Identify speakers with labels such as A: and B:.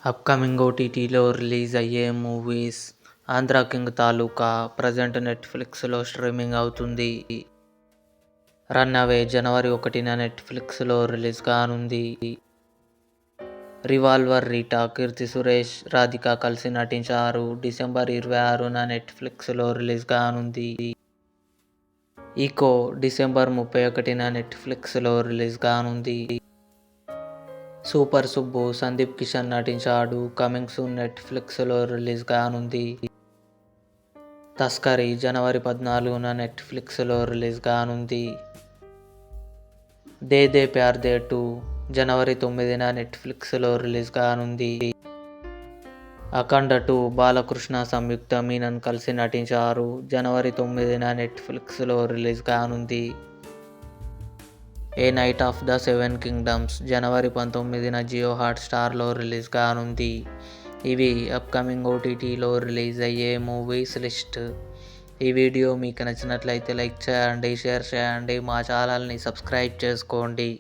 A: Upcoming ఓటీటీలో release అయ్యే movies 'Andhra king తాలూకా' present నెట్ఫ్లిక్స్లో స్ట్రీమింగ్ అవుతుంది. 'రన్అవే' జనవరి 1న నెట్ఫ్లిక్స్లో రిలీజ్ కానుంది. 'రివాల్వర్' రీటా, కీర్తి సురేశ్, రాధిక కలిసి నటించారు. డిసెంబర్ 26న నెట్ఫ్లిక్స్లో రిలీజ్ కానుంది. 'ఈకో' డిసెంబర్ 31న నెట్ఫ్లిక్స్లో రిలీజ్ కానుంది. 'సూపర్ సుబ్బు' సందీప్ కిషన్ నటించాడు. కమింగ్ సూన్ నెట్ఫ్లిక్స్లో రిలీజ్ కానుంది. 'తస్కరీ' జనవరి 14న నెట్ఫ్లిక్స్లో రిలీజ్ కానుంది. 'దే దే ప్యార్ దే 2' జనవరి 9న నెట్ఫ్లిక్స్లో రిలీజ్ కానుంది. 'అఖండ 2' బాలకృష్ణ, సంయుక్త మీనన్ కలిసి నటించారు. జనవరి 9న నెట్ఫ్లిక్స్లో రిలీజ్ కానుంది. 'A night of the seven kingdoms' జనవరి 19న జియో హాట్స్టార్లో రిలీజ్ కానుంది. ఇవి అప్కమింగ్ ఓటీటీలో రిలీజ్ అయ్యే మూవీస్ లిస్ట్. ఈ వీడియో మీకు నచ్చినట్లయితే లైక్ చేయండి, షేర్ చేయండి, మా ఛానల్ని సబ్స్క్రైబ్ చేసుకోండి.